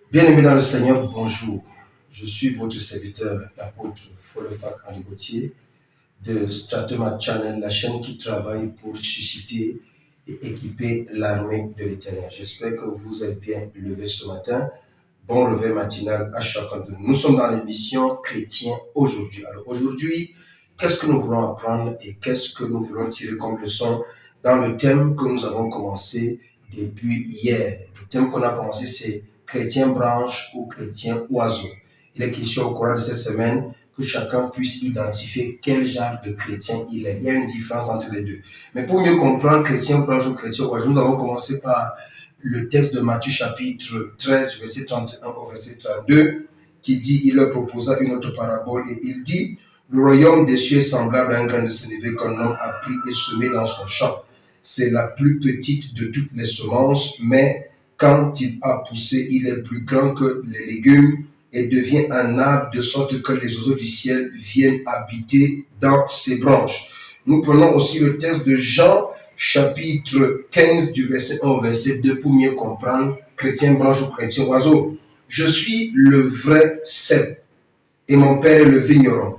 Bien-aimés dans le Seigneur, bonjour. Je suis votre serviteur, l'apôtre Folefak Henri Gauthier de Stratemat Channel, la chaîne qui travaille pour susciter et équiper l'armée de l'Éternel. J'espère que vous êtes bien levés ce matin. Bon réveil matinal à chacun de nous. Nous sommes dans l'émission Chrétien aujourd'hui. Alors aujourd'hui, qu'est-ce que nous voulons apprendre et qu'est-ce que nous voulons tirer comme leçon dans le thème que nous avons commencé depuis hier. Le thème qu'on a commencé, c'est chrétien branche ou chrétien oiseau. Il est question au cours de cette semaine que chacun puisse identifier quel genre de chrétien il est. Il y a une différence entre les deux. Mais pour mieux comprendre chrétien branche ou chrétien oiseau, nous avons commencé par le texte de Matthieu chapitre 13, verset 31 au verset 32, qui dit, il leur proposa une autre parabole et il dit, le royaume des cieux est semblable à un grain de sénévé qu'un homme a pris et semé dans son champ. C'est la plus petite de toutes les semences, mais quand il a poussé, il est plus grand que les légumes et devient un arbre de sorte que les oiseaux du ciel viennent habiter dans ses branches. Nous prenons aussi le texte de Jean, chapitre 15, du verset 1 au verset 2, pour mieux comprendre chrétien branche ou chrétien oiseau. Je suis le vrai cep et mon père est le vigneron.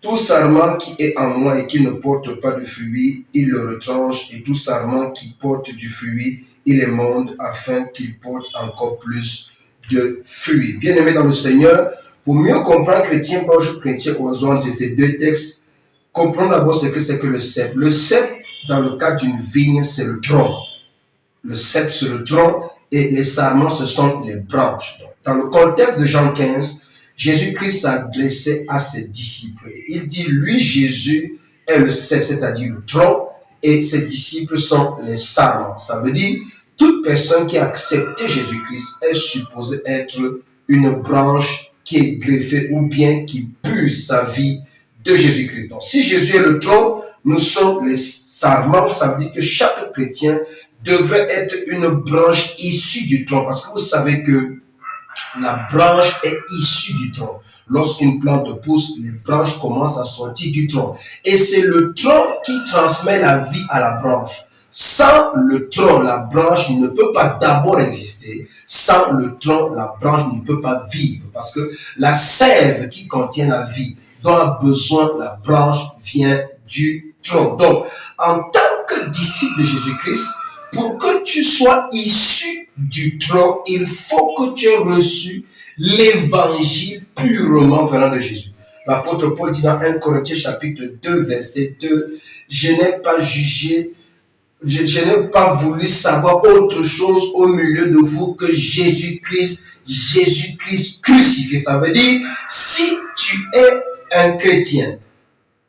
Tout sarment qui est en moi et qui ne porte pas de fruit, il le retranche, et tout sarment qui porte du fruit, il émonde afin qu'il porte encore plus de fruits. Bien-aimés dans le Seigneur, pour mieux comprendre chrétien branche ou chrétien oiseau entre ces deux textes, comprenons d'abord ce que c'est que le cep. Le cep, dans le cas d'une vigne, c'est le tronc. Le cep, c'est le tronc et les sarments, ce sont les branches. Donc, dans le contexte de Jean 15, Jésus-Christ s'adressait à ses disciples. Et il dit, lui, Jésus, est le cep, c'est-à-dire le tronc, et ses disciples sont les sarments. Ça veut dire, toute personne qui a accepté Jésus-Christ est supposée être une branche qui est greffée ou bien qui puise sa vie de Jésus-Christ. Donc, si Jésus est le tronc, nous sommes les sarments. Ça veut dire que chaque chrétien devrait être une branche issue du tronc. Parce que vous savez que la branche est issue du tronc. Lorsqu'une plante pousse, les branches commencent à sortir du tronc. Et c'est le tronc qui transmet la vie à la branche. Sans le tronc, la branche ne peut pas d'abord exister. Sans le tronc, la branche ne peut pas vivre. Parce que la sève qui contient la vie dont a besoin la branche vient du tronc. Donc, en tant que disciple de Jésus-Christ, pour que tu sois issu du tronc, il faut que tu aies reçu l'évangile purement venant de Jésus. L'apôtre Paul dit dans 1 Corinthiens chapitre 2, verset 2, je n'ai pas voulu savoir autre chose au milieu de vous que Jésus-Christ crucifié. Ça veut dire, si tu es un chrétien,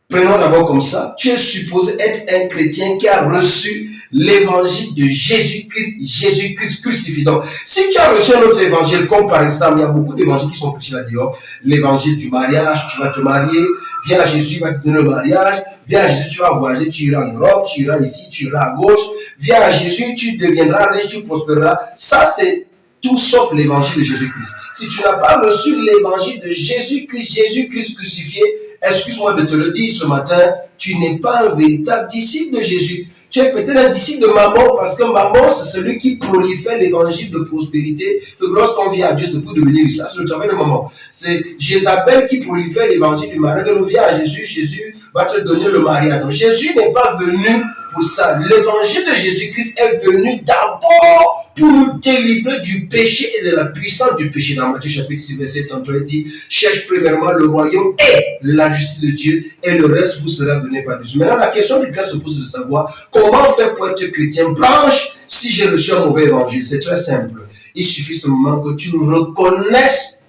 prenons d'abord comme ça, tu es supposé être un chrétien qui a reçu l'évangile de Jésus-Christ crucifié. Donc, si tu as reçu un autre évangile, comme par exemple, il y a beaucoup d'évangiles qui sont prêchés là-dehors, l'évangile du mariage, tu vas te marier, viens à Jésus, il va te donner le mariage, viens à Jésus, tu vas voyager, tu iras en Europe, tu iras ici, tu iras à gauche, viens à Jésus, tu deviendras riche, tu prospéreras. Ça, c'est tout sauf l'évangile de Jésus-Christ. Si tu n'as pas reçu l'évangile de Jésus-Christ crucifié, excuse-moi de te le dire ce matin, tu n'es pas un véritable disciple de Jésus. Tu es peut-être un disciple de Mammon, parce que Mammon, c'est celui qui prolifère l'évangile de prospérité, que lorsqu'on vient à Dieu, c'est pour devenir riche. Ça, c'est le travail de Mammon. C'est Jézabel qui prolifère l'évangile du mariage. Quand on vient à Jésus, Jésus va te donner le mariage. Donc, Jésus n'est pas venu pour ça. L'évangile de Jésus-Christ est venu d'abord pour nous délivrer du péché et de la puissance du péché. Dans Matthieu chapitre 6, verset 33, il dit, cherche premièrement le royaume et la justice de Dieu, et le reste vous sera donné par Dieu. Maintenant, la question qui se pose de savoir comment faire pour être chrétien branche si j'ai reçu un mauvais évangile. C'est très simple. Il suffit seulement que tu reconnaisses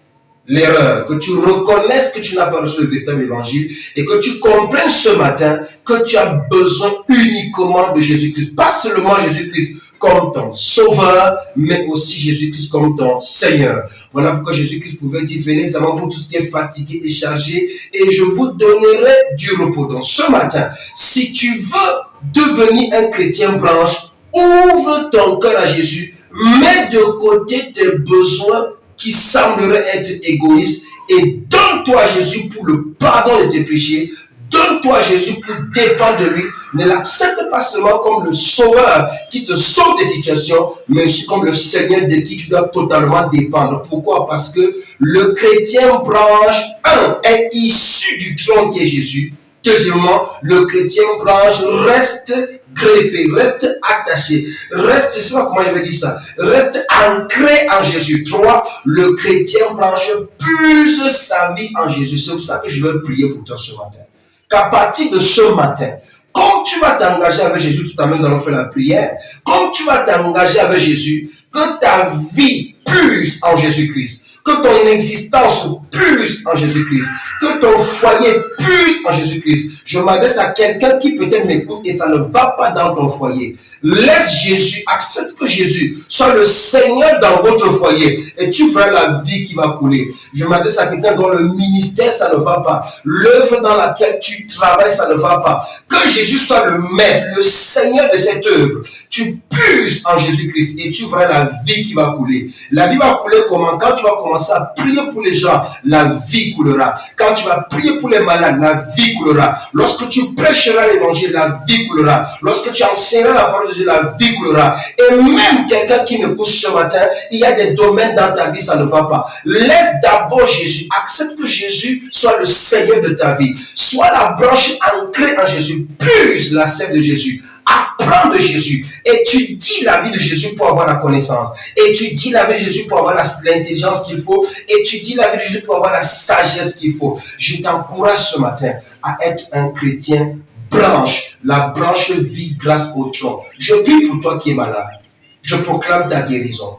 l'erreur, que tu reconnaisses que tu n'as pas reçu le véritable évangile et que tu comprennes ce matin que tu as besoin uniquement de Jésus-Christ. Pas seulement Jésus-Christ comme ton sauveur, mais aussi Jésus-Christ comme ton Seigneur. Voilà pourquoi Jésus-Christ pouvait dire, venez à moi, vous tous qui êtes fatigués et chargés, et je vous donnerai du repos. Donc ce matin, si tu veux devenir un chrétien branche, ouvre ton cœur à Jésus, mets de côté tes besoins qui sembleraient être égoïstes et donne-toi à Jésus pour le pardon de tes péchés. donne-toi à Jésus pour dépendre de lui. Ne l'accepte pas seulement comme le sauveur qui te sauve des situations, mais aussi comme le Seigneur de qui tu dois totalement dépendre. Pourquoi? Parce que le chrétien branche, un, est issu du trône qui est Jésus. Deuxièmement, le chrétien branche reste greffé, reste attaché, reste, je ne sais pas comment il veut dire ça, reste ancré en Jésus. Trois, le chrétien branche puise sa vie en Jésus. C'est pour ça que je vais prier pour toi ce matin. Qu'à partir de ce matin, comme tu vas t'engager avec Jésus, tout à l'heure nous allons faire la prière, comme tu vas t'engager avec Jésus, que ta vie puise en Jésus-Christ. Que ton existence puise en Jésus-Christ. Que ton foyer puise en Jésus-Christ. Je m'adresse à quelqu'un qui peut-être m'écoute et ça ne va pas dans ton foyer. Laisse Jésus, accepte que Jésus soit le Seigneur dans votre foyer et tu verras la vie qui va couler. Je m'adresse à quelqu'un dont le ministère, ça ne va pas. L'œuvre dans laquelle tu travailles, ça ne va pas. Que Jésus soit le maître, le Seigneur de cette œuvre. Tu puises en Jésus-Christ et tu verras la vie qui va couler. La vie va couler comment? Quand tu vas commencer à prier pour les gens, la vie coulera. Quand tu vas prier pour les malades, la vie coulera. Lorsque tu prêcheras l'évangile, la vie coulera. Lorsque tu enseigneras la parole de Dieu, la vie coulera. Et même quelqu'un qui me pousse ce matin, il y a des domaines dans ta vie, ça ne va pas. Laisse d'abord Jésus. Accepte que Jésus soit le Seigneur de ta vie. Sois la branche ancrée en Jésus. Puise la sève de Jésus. Apprends de Jésus. Étudie la vie de Jésus pour avoir la connaissance. Étudie la vie de Jésus pour avoir l'intelligence qu'il faut. Étudie la vie de Jésus pour avoir la sagesse qu'il faut. Je t'encourage ce matin à être un chrétien branche. La branche vit grâce au tronc. Je prie pour toi qui es malade. Je proclame ta guérison.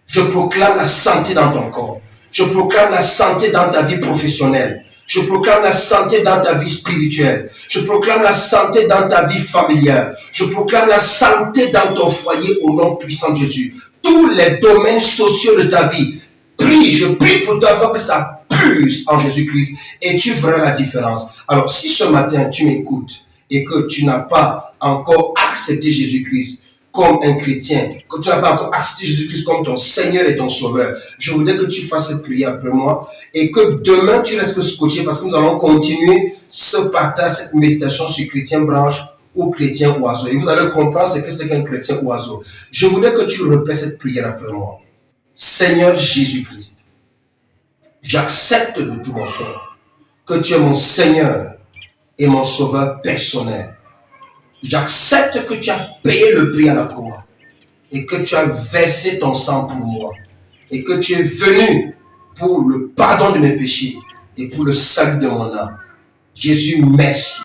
Je proclame la santé dans ton corps. Je proclame la santé dans ta vie professionnelle. Je proclame la santé dans ta vie spirituelle. Je proclame la santé dans ta vie familiale. Je proclame la santé dans ton foyer au nom puissant de Jésus. Tous les domaines sociaux de ta vie. Prie, je prie pour toi afin que ça puise en Jésus-Christ et tu verras la différence. Alors, si ce matin tu m'écoutes et que tu n'as pas encore accepté Jésus-Christ comme un chrétien, que tu n'as pas encore accepté Jésus-Christ comme ton Seigneur et ton Sauveur, je voudrais que tu fasses cette prière après moi et que demain tu restes scotché parce que nous allons continuer ce partage, cette méditation sur chrétien branche ou chrétien oiseau. Et vous allez comprendre ce que c'est qu'un chrétien oiseau. Je voudrais que tu répètes cette prière après moi. Seigneur Jésus-Christ, j'accepte de tout mon cœur que tu es mon Seigneur et mon Sauveur personnel. J'accepte que tu as payé le prix à la croix et que tu as versé ton sang pour moi et que tu es venu pour le pardon de mes péchés et pour le salut de mon âme. Jésus, merci.